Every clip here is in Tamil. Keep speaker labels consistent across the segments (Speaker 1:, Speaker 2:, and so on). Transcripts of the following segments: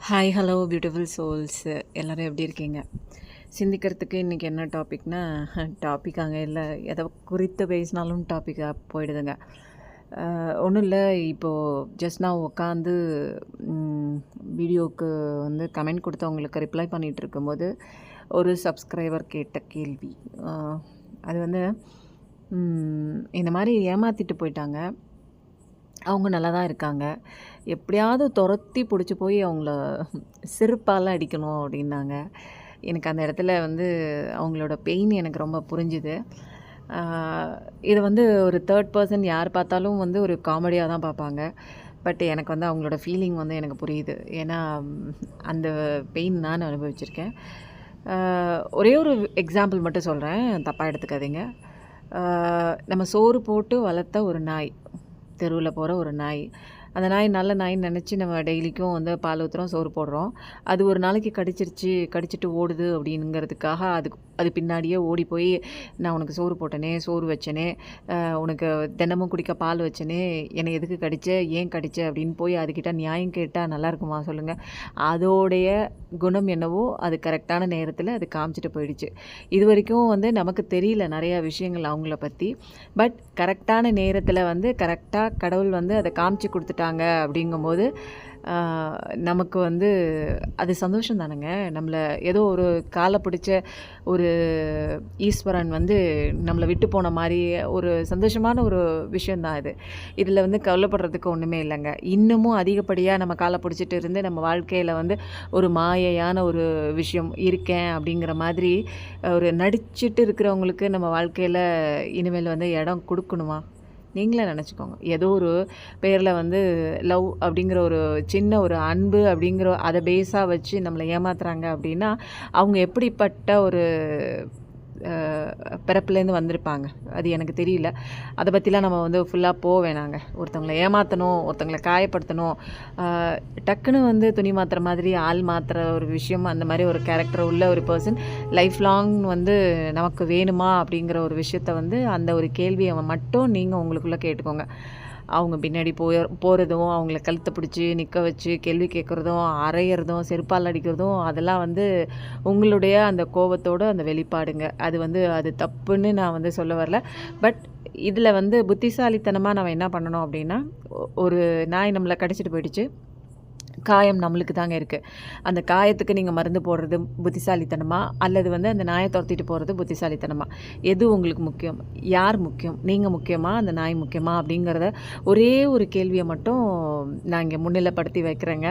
Speaker 1: ஹாய் ஹலோ பியூட்டிஃபுல் சோல்ஸ் எல்லோரும் எப்படி இருக்கீங்க? சிந்திக்கிறதுக்கு இன்றைக்கி என்ன டாபிக்னா, டாபிக் அங்கே இல்லை, எதை குறித்து பேசினாலும் டாப்பிக்காக போயிடுதுங்க. ஒன்றும் இல்லை, இப்போது ஜஸ்ட் நான் உட்காந்து வீடியோவுக்கு வந்து கமெண்ட் கொடுத்தவங்களுக்கு ரிப்ளை பண்ணிகிட்டு இருக்கும்போது ஒரு சப்ஸ்கிரைபர் கேட்ட கேள்வி. அது வந்து இந்த மாதிரி ஏமாற்றிட்டு போயிட்டாங்க. அவங்க நல்லா தான் இருக்காங்க. எப்படியாவது துரத்தி பிடிச்சி போய் அவங்கள செருப்பால் அடிக்கணும் அப்படின்னாங்க. எனக்கு அந்த இடத்துல வந்து அவங்களோட பெயின் எனக்கு ரொம்ப புரிஞ்சுது. இதை வந்து ஒரு தேர்ட் பர்சன் யார் பார்த்தாலும் வந்து ஒரு காமெடியாக தான் பார்ப்பாங்க. பட் எனக்கு வந்து அவங்களோட ஃபீலிங் வந்து எனக்கு புரியுது. ஏன்னா அந்த பெயின் நான் அனுபவிச்சிருக்கேன். ஒரே ஒரு எக்ஸாம்பிள் மட்டும் சொல்கிறேன், தப்பாக எடுத்துக்காதீங்க. நம்ம சோறு போட்டு வளர்த்த ஒரு நாய், தெருவில் போகிற ஒரு நாய். அந்த நாய் நல்ல நாயின்னு நினச்சி நம்ம டெய்லிக்கும் வந்து பால் ஊற்றுறோம், சோறு போடுறோம். அது ஒரு நாளைக்கு கடிச்சிட்டு ஓடுது அப்படிங்கிறதுக்காக அது பின்னாடியே ஓடி போய், நான் உனக்கு சோறு போட்டனே, சோறு வச்சனே, உனக்கு தினமும் குடிக்க பால் வச்சனே, என்னை எதுக்கு கடிச்ச, ஏன் கடிச்ச அப்படின்னு போய் அதுக்கிட்ட நியாயம் கேட்டால் நல்லா இருக்குமா சொல்லுங்கள்? அதோடைய குணம் என்னவோ அது கரெக்டான நேரத்தில் அது காமிச்சிட்டு போயிடுச்சு. இது வரைக்கும் வந்து நமக்கு தெரியல நிறையா விஷயங்கள் அவங்கள பற்றி. பட் கரெக்டான நேரத்தில் வந்து கரெக்டாக கடவுள் வந்து அதை காமிச்சு கொடுத்துட்டாங்க அப்படிங்கும்போது நமக்கு வந்து அது சந்தோஷம் தானுங்க. நம்மளை ஏதோ ஒரு காலை பிடிச்ச ஒரு ஈஸ்வரன் வந்து நம்மளை விட்டு போன மாதிரி ஒரு சந்தோஷமான ஒரு விஷயந்தான் இது. இதில் வந்து கவலைப்படுறதுக்கு ஒன்றுமே இல்லைங்க. இன்னமும் அதிகப்படியாக நம்ம காலை பிடிச்சிட்டு இருந்து நம்ம வாழ்க்கையில் வந்து ஒரு மாயையான ஒரு விஷயம் இருக்கேன் அப்படிங்கிற மாதிரி ஒரு நடிச்சிட்டு இருக்கிறவங்களுக்கு நம்ம வாழ்க்கையில் இனிமேல் வந்து இடம் கொடுக்கணுமா? நீங்களே நினச்சிக்கோங்க. ஏதோ ஒரு பேரில் வந்து லவ் அப்படிங்கிற ஒரு சின்ன ஒரு அன்பு அப்படிங்கிற அதை பேஸாக வச்சு நம்மளை ஏமாத்துறாங்க அப்படின்னா அவங்க எப்படிப்பட்ட ஒரு பிறப்புலேருந்து வந்திருப்பாங்க, அது எனக்கு தெரியல. அதை பற்றிலாம் நம்ம வந்து ஃபுல்லாக வேணாங்க. ஒருத்தவங்களை ஏமாற்றணும், ஒருத்தவங்களை காயப்படுத்தணும், டக்குன்னு வந்து துணி மாற்றுற மாதிரி ஆள் மாற்றுற ஒரு விஷயம், அந்த மாதிரி ஒரு கேரக்டர் உள்ள ஒரு பர்சன் லைஃப் லாங் வந்து நமக்கு வேணுமா அப்படிங்கிற ஒரு விஷயத்த வந்து அந்த ஒரு கேள்வியை மட்டும் நீங்கள் உங்களுக்குள்ளே கேட்டுக்கோங்க. அவங்க பின்னாடி போகிறதும், அவங்கள கழுத்தை பிடிச்சி நிற்க வச்சு கேள்வி கேட்குறதும், அரையிறதும், செருப்பால் அடிக்கிறதும், அதெல்லாம் வந்து உங்களுடைய அந்த கோபத்தோட அந்த வெளிப்பாடுங்க. அது வந்து அது தப்புன்னு நான் வந்து சொல்ல வரல. பட் இதில் வந்து புத்திசாலித்தனமாக நம்ம என்ன பண்ணணும் அப்படின்னா, ஒரு நாய் நம்மளை கடிச்சிட்டு போயிடுச்சு, காயம் நம்மளுக்கு தாங்க இருக்குது. அந்த காயத்துக்கு நீங்கள் மருந்து போடுறது புத்திசாலித்தனமா, அல்லது வந்து அந்த நாயை துரத்திட்டு போகிறது புத்திசாலித்தனமா? எது உங்களுக்கு முக்கியம்? யார் முக்கியம்? நீங்கள் முக்கியமா, அந்த நாய் முக்கியமா? அப்படிங்கிறத ஒரே ஒரு கேள்வியை மட்டும் நான் இங்கே முன்னிலைப்படுத்தி வைக்கிறேங்க.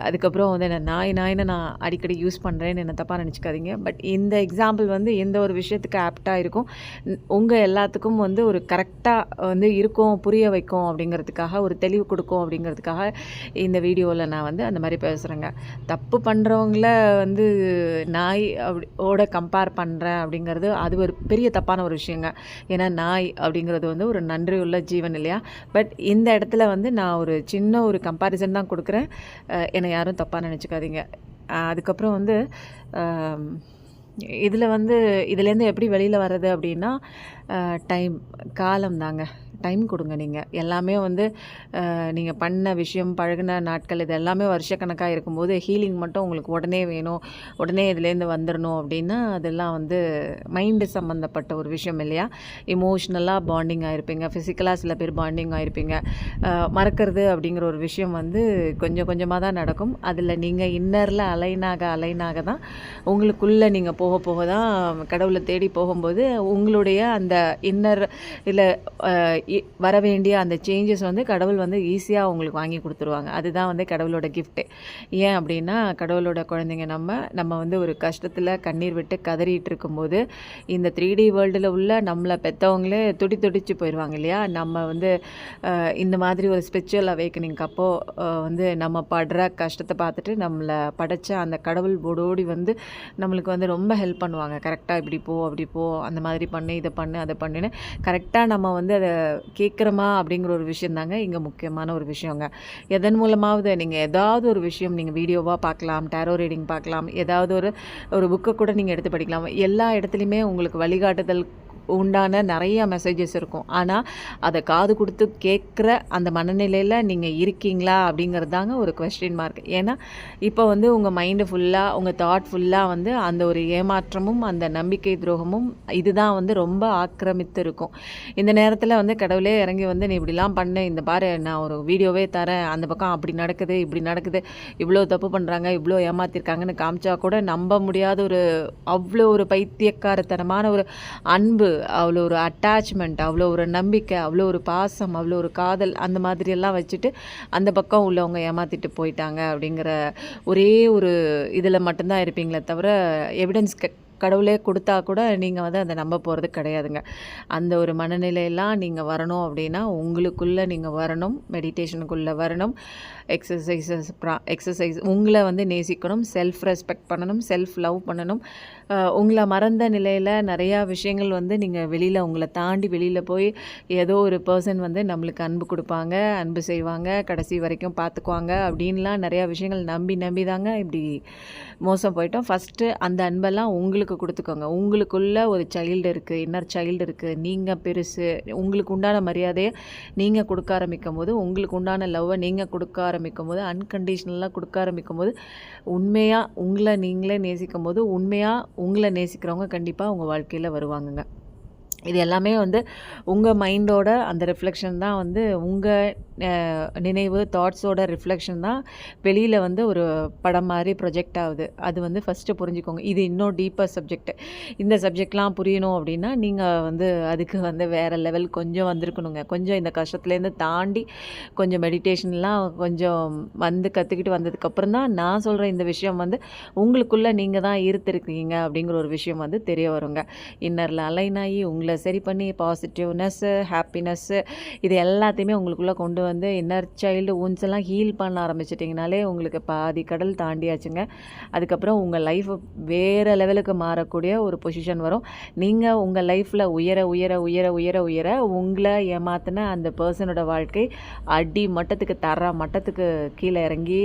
Speaker 1: அதுக்கப்புறம் வந்து நாயின்னு நான் அடிக்கடி யூஸ் பண்ணுறேன்னு என்ன தப்பாக நினச்சிக்காதீங்க. பட் இந்த எக்ஸாம்பிள் வந்து எந்த ஒரு விஷயத்துக்கு ஆப்டாக இருக்கும், உங்கள் எல்லாத்துக்கும் வந்து ஒரு கரெக்டாக வந்து இருக்கும், புரிய வைக்கும் அப்படிங்கிறதுக்காக, ஒரு தெளிவு கொடுக்கும் அப்படிங்கிறதுக்காக இந்த வீடியோவில் நான் வந்து அந்த மாதிரி பேசுகிறேங்க. தப்பு பண்ணுறவங்கள வந்து நாய் ஓட கம்பேர் பண்ணுறேன் அப்படிங்கிறது அது ஒரு பெரிய தப்பான ஒரு விஷயங்க. ஏன்னா நாய் அப்படிங்கிறது வந்து ஒரு நன்றி உள்ள ஜீவன் இல்லையா? பட் இந்த இடத்துல வந்து நான் ஒரு சின்ன ஒரு கம்பேரிசன் தான் கொடுக்குறேன். என்னை யாரும் தப்பாக நினச்சிக்காதீங்க. அதுக்கப்புறம் வந்து இதில் வந்து இதுலேருந்து எப்படி வெளியில் வர்றது அப்படின்னா, காலம் தாங்க. டைம் கொடுங்க. நீங்கள் எல்லாமே வந்து நீங்கள் பண்ண விஷயம், பழகின நாட்கள், இது எல்லாமே வருஷக்கணக்காக இருக்கும்போது ஹீலிங் மட்டும் உங்களுக்கு உடனே வேணும், உடனே இதுலேருந்து வந்துடணும் அப்படின்னா அதெல்லாம் வந்து மைண்டு சம்மந்தப்பட்ட ஒரு விஷயம் இல்லையா? இமோஷ்னலாக பாண்டிங் ஆகிருப்பீங்க, ஃபிசிக்கலாக சில பேர் பாண்டிங் ஆகிருப்பீங்க. மறக்கிறது அப்படிங்கிற ஒரு விஷயம் வந்து கொஞ்சம் கொஞ்சமாக தான் நடக்கும். அதில் நீங்கள் இன்னரில் அலைனாக தான் உங்களுக்குள்ளே நீங்கள் போக தான் கடவுளை தேடி போகும்போது உங்களுடைய அந்த இன்னர் இல்லை வர வேண்டிய அந்த சேஞ்சஸ் வந்து கடவுள் வந்து ஈஸியாக உங்களுக்கு வாங்கி கொடுத்துருவாங்க. அதுதான் வந்து கடவுளோட கிஃப்ட்டு. ஏன் அப்படின்னா, கடவுளோட குழந்தைங்க நம்ம வந்து ஒரு கஷ்டத்தில் கண்ணீர் விட்டு கதறிட்டு இருக்கும்போது இந்த 3D வேர்ல்டில் உள்ள நம்மளை பெற்றவங்களே துடிச்சு போயிடுவாங்க இல்லையா? நம்ம வந்து இந்த மாதிரி ஒரு ஸ்பிரிச்சுவல் அவேக்கனிங்க்கு அப்போது வந்து நம்ம படுற கஷ்டத்தை பார்த்துட்டு நம்மளை படைச்ச அந்த கடவுள் ஓடோடி வந்து நம்மளுக்கு வந்து ரொம்ப ஹெல்ப் பண்ணுவாங்க. கரெக்டாக இப்படி போ, அப்படி போ, அந்த மாதிரி பண்ணு, இதை பண்ணு, அதை பண்ணுன்னு கரெக்டாக நம்ம வந்து அதை கேட்குறோமா அப்படிங்கிற ஒரு விஷயம் தாங்க இங்கே முக்கியமான ஒரு விஷயங்க. எதன் மூலமாவது நீங்கள் ஏதாவது ஒரு விஷயம் நீங்கள் வீடியோவாக பார்க்கலாம், டேரோ ரீடிங் பார்க்கலாம், ஏதாவது ஒரு புக்கை கூட நீங்கள் எடுத்து படிக்கலாம். எல்லா இடத்துலையுமே உங்களுக்கு வழிகாட்டுதல் உண்டான நிறைய மெசேஜஸ் இருக்கும். ஆனால் அதை காது கொடுத்து கேட்குற அந்த மனநிலையில் நீங்கள் இருக்கீங்களா அப்படிங்கிறது தாங்க ஒரு கொஸ்டின் மார்க். ஏன்னா இப்போ வந்து உங்கள் மைண்டு ஃபுல்லாக, உங்கள் தாட் ஃபுல்லாக வந்து அந்த ஒரு ஏமாற்றமும் அந்த நம்பிக்கை துரோகமும் இதுதான் வந்து ரொம்ப ஆக்கிரமித்து இருக்கும். இந்த நேரத்தில் வந்து கடவுளே இறங்கி வந்து நீ இப்படிலாம் பண்ணு, இந்த பாரு நான் ஒரு வீடியோவே தரேன், அந்த பக்கம் அப்படி நடக்குது இப்படி நடக்குது, இவ்வளோ தப்பு பண்ணுறாங்க, இவ்வளோ ஏமாத்திருக்காங்கன்னு காமிச்சா கூட நம்ப முடியாத ஒரு அவ்வளோ ஒரு பைத்தியக்காரத்தனமான ஒரு அன்பு, அவ்வளோ ஒரு அட்டாச்மெண்ட், அவ்வளோ ஒரு நம்பிக்கை, அவ்வளோ ஒரு பாசம், அவ்வளோ ஒரு காதல், அந்த மாதிரியெல்லாம் வச்சுட்டு அந்த பக்கம் உள்ளவங்க ஏமாற்றிட்டு போயிட்டாங்க அப்படிங்கிற ஒரே ஒரு இதில் மட்டும்தான் இருப்பீங்களே தவிர எவிடன்ஸ் கடவுளே கொடுத்தா கூட நீங்கள் வந்து அதை நம்ப போகிறது கிடையாதுங்க. அந்த ஒரு மனநிலையெல்லாம் நீங்கள் வரணும் அப்படின்னா உங்களுக்குள்ளே நீங்கள் வரணும், மெடிடேஷனுக்குள்ளே வரணும், எக்ஸசைஸ் உங்களை வந்து நேசிக்கணும், செல்ஃப் ரெஸ்பெக்ட் பண்ணணும், செல்ஃப் லவ் பண்ணணும். உங்களை மறந்த நிலையில் நிறையா விஷயங்கள் வந்து நீங்கள் வெளியில் உங்களை தாண்டி வெளியில் போய் ஏதோ ஒரு பர்சன் வந்து நம்மளுக்கு அன்பு கொடுப்பாங்க, அன்பு செய்வாங்க, கடைசி வரைக்கும் பார்த்துக்குவாங்க அப்படின்லாம் நிறையா விஷயங்கள் நம்பி தாங்க இப்படி மோசம் போயிட்டோம். ஃபஸ்ட்டு அந்த அன்பெல்லாம் உங்களுக்கு கொடுத்துக்கோங்க. உங்களுக்குள்ளே ஒரு சைல்டு இருக்குது, இன்னர் சைல்டு இருக்குது, நீங்கள் பெருசு, உங்களுக்கு உண்டான மரியாதையை நீங்கள் கொடுக்க ஆரம்பிக்கும் போது, உங்களுக்கு உண்டான லவ்வை நீங்கள் கொடுக்க ஆரம்பிக்கும் போது, அன்கண்டிஷ்னலாக கொடுக்க ஆரம்பிக்கும் போது, உண்மையாக உங்களை நீங்களே நேசிக்கும் போது, உண்மையாக உங்களை நேசிக்கிறவங்க கண்டிப்பாக உங்கள் வாழ்க்கையில் வருவாங்கங்க. இது எல்லாமே வந்து உங்கள் மைண்டோட அந்த ரிஃப்ளெக்ஷன் தான் வந்து உங்கள் நினைவு தாட்ஸோட ரிஃப்ளெக்ஷன் தான் வெளியில் வந்து ஒரு படம் மாதிரி ப்ரொஜெக்ட் ஆகுது. அது வந்து ஃபஸ்ட்டு புரிஞ்சுக்கோங்க. இது இன்னும் டீப்பர் சப்ஜெக்ட். இந்த சப்ஜெக்ட்லாம் புரியணும் அப்படின்னா நீங்கள் வந்து அதுக்கு வந்து வேறு லெவல் கொஞ்சம் வந்திருக்கணுங்க. கொஞ்சம் இந்த கஷ்டத்துலேருந்து தாண்டி கொஞ்சம் மெடிடேஷன்லாம் கொஞ்சம் வந்து கற்றுக்கிட்டு வந்ததுக்கப்புறம் தான் நான் சொல்கிற இந்த விஷயம் வந்து உங்களுக்குள்ளே நீங்கள் தான் ஈர்த்திருக்கீங்க அப்படிங்கிற ஒரு விஷயம் வந்து தெரிய வருங்க. இன்னரில் அலைன் ஆகி உங்களை சரி பண்ணி பாசிட்டிவ்னஸ்ஸு, ஹாப்பினஸ்ஸு இது எல்லாத்தையுமே உங்களுக்குள்ளே கொண்டு வந்து இன்னர் சைல்டு ஊன்ஸ் எல்லாம் ஹீல் பண்ண ஆரம்பிச்சிட்டிங்கனாலே உங்களுக்கு பாதி கடல் தாண்டியாச்சுங்க. அதுக்கப்புறம் உங்கள் லைஃப் வேறு லெவலுக்கு மாறக்கூடிய ஒரு பொசிஷன் வரும். நீங்கள் உங்கள் லைஃப்பில் உயர உயர உயர உயர உயர உங்களை ஏமாத்தின அந்த பர்சனோட வாழ்க்கை அடி மட்டத்துக்கு தர மட்டத்துக்கு கீழே இறங்கி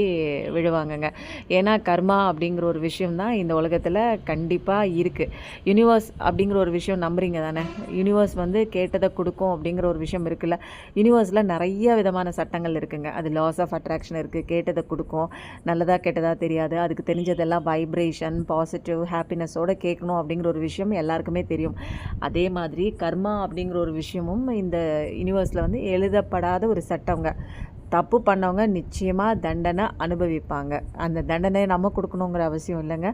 Speaker 1: விழுவாங்கங்க. ஏன்னா கர்மா அப்படிங்கிற ஒரு விஷயம் தான் இந்த உலகத்தில் கண்டிப்பாக இருக்குது. யூனிவர்ஸ் அப்படிங்கிற ஒரு விஷயம் நம்புறீங்க தானே? யூனிவர்ஸ் வந்து கேட்டதை கொடுக்கும் அப்படிங்கிற ஒரு விஷயம் இருக்குல்ல. யூனிவர்ஸில் நிறைய விதமான சட்டங்கள் இருக்குங்க. அது லாஸ் ஆஃப் அட்ராக்ஷன் இருக்குது. கேட்டதை கொடுக்கும், நல்லதாக கெட்டதாக தெரியாது. அதுக்கு தெரிஞ்சதெல்லாம் வைப்ரேஷன், பாசிட்டிவ், ஹாப்பினஸோடு கேட்கணும் அப்படிங்கிற ஒரு விஷயம் எல்லாருக்குமே தெரியும். அதே மாதிரி கர்மா அப்படிங்கிற ஒரு விஷயமும் இந்த யூனிவர்ஸில் வந்து எழுதப்படாத ஒரு சட்டங்க. தப்பு பண்ணவங்க நிச்சயமாக தண்டனை அனுபவிப்பாங்க. அந்த தண்டனையை நம்ம கொடுக்கணுங்கிற அவசியம் இல்லைங்க.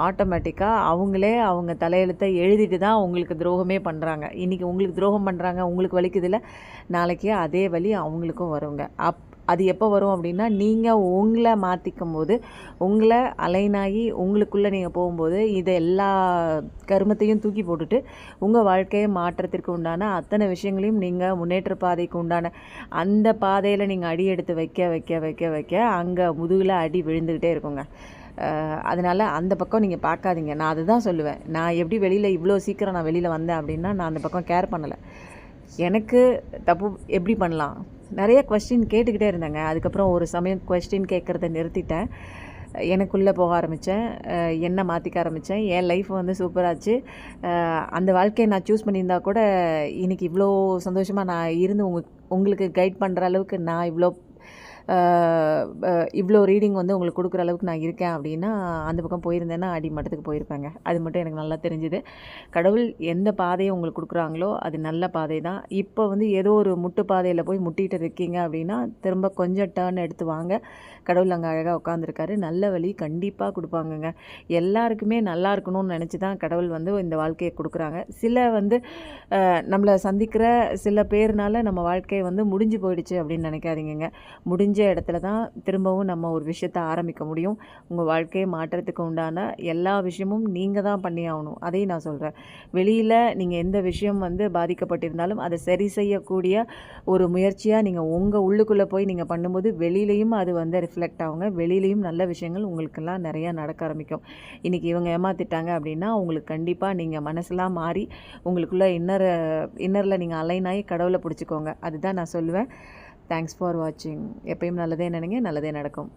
Speaker 1: ஆட்டோமேட்டிக்காக அவங்களே அவங்க தலையெழுத்தை எழுதிட்டு தான் உங்களுக்கு துரோகமே பண்ணுறாங்க. இன்றைக்கி உங்களுக்கு துரோகம் பண்ணுறாங்க, உங்களுக்கு வலிக்குதில்ல, நாளைக்கு அதே வலி அவங்களுக்கும் வருங்க. அது எப்போ வரும் அப்படின்னா நீங்கள் உங்களை மாற்றிக்கும் போது, உங்களை அலைனாகி உங்களுக்குள்ளே நீங்கள் போகும்போது இதை எல்லா கருமத்தையும் தூக்கி போட்டுட்டு உங்கள் வாழ்க்கையை மாற்றத்திற்கு உண்டான அத்தனை விஷயங்களையும் நீங்கள் முன்னேற்ற பாதைக்கு உண்டான அந்த பாதையில் நீங்கள் அடி எடுத்து வைக்க வைக்க வைக்க வைக்க அங்கே முதுகில் அடி விழுந்துக்கிட்டே இருக்குங்க. அதனால் அந்த பக்கம் நீங்கள் பார்க்காதீங்க. நான் அதுதான் சொல்லுவேன். நான் எப்படி வெளியில் இவ்வளோ சீக்கிரம் நான் வெளியில் வந்தேன் அப்படின்னா நான் அந்த பக்கம் கேர் பண்ணலை. எனக்கு தப்பு எப்படி பண்ணலாம் நிறைய கொஸ்டின் கேட்டுக்கிட்டே இருந்தேங்க. அதுக்கப்புறம் ஒரு சமயம் கொஸ்டின் கேட்குறத நிறுத்திட்டேன். எனக்குள்ளே போக ஆரம்பித்தேன், என்னை மாற்றிக்க ஆரம்பித்தேன். என் லைஃப் வந்து சூப்பராச்சு. அந்த வாழ்க்கையை நான் சூஸ் பண்ணியிருந்தா கூட இன்றைக்கி இவ்வளோ சந்தோஷமாக நான் இருந்து உங்களுக்கு கைட் பண்ணுற அளவுக்கு நான் இவ்வளோ ரீடிங் வந்து உங்களுக்கு கொடுக்குற அளவுக்கு நான் இருக்கேன் அப்படின்னா அந்த பக்கம் போயிருந்தேன்னா அடி மட்டத்துக்கு போயிருப்பேங்க. அது மட்டும் எனக்கு நல்லா தெரிஞ்சுது. கடவுள் எந்த பாதையை உங்களுக்கு கொடுக்குறாங்களோ அது நல்ல பாதை தான். இப்போ வந்து ஏதோ ஒரு முட்டு பாதையில் போய் முட்டிகிட்டு இருக்கீங்க அப்படின்னா திரும்ப கொஞ்சம் டேர்ன் எடுத்து வாங்க. கடவுள் அங்கே அழகாக உட்காந்துருக்காரு. நல்ல வழி கண்டிப்பாக கொடுப்பாங்கங்க. எல்லாருக்குமே நல்லா இருக்கணும்னு நினச்சி தான் கடவுள் வந்து இந்த வாழ்க்கையை கொடுக்குறாங்க. சில வந்து நம்மளை சந்திக்கிற சில பேர்னால நம்ம வாழ்க்கையை வந்து முடிஞ்சு போயிடுச்சு அப்படின்னு நினைக்காதீங்க. முடிஞ்ச இடத்துல தான் திரும்பவும் நம்ம ஒரு விஷயத்தை ஆரம்பிக்க முடியும். உங்கள் வாழ்க்கையை மாற்றத்துக்கு உண்டான எல்லா விஷயமும் நீங்கள் தான் பண்ணி ஆகணும். அதையும் நான் சொல்கிறேன். வெளியில் நீங்கள் எந்த விஷயம் வந்து பாதிக்கப்பட்டிருந்தாலும் அதை சரி செய்யக்கூடிய ஒரு முயற்சியாக நீங்கள் உங்கள் உள்ளுக்குள்ளே போய் நீங்கள் பண்ணும்போது வெளியிலையும் அது வந்து ரிஃப்ளெக்ட் ஆகுங்க. வெளியிலையும் நல்ல விஷயங்கள் உங்களுக்கெல்லாம் நிறையா நடக்க ஆரம்பிக்கும். இன்றைக்கி இவங்க ஏமாற்றிட்டாங்க அப்படின்னா உங்களுக்கு கண்டிப்பாக நீங்கள் மனசெல்லாம் மாறி உங்களுக்குள்ளே இன்னரில் நீங்கள் அலைன் ஆகி கடவுளை பிடிச்சிக்கோங்க. அதுதான் நான் சொல்லுவேன். தேங்க்ஸ் ஃபார் வாட்சிங். எப்பயும் நல்லதே நினைங்க, நல்லதே நடக்கும்.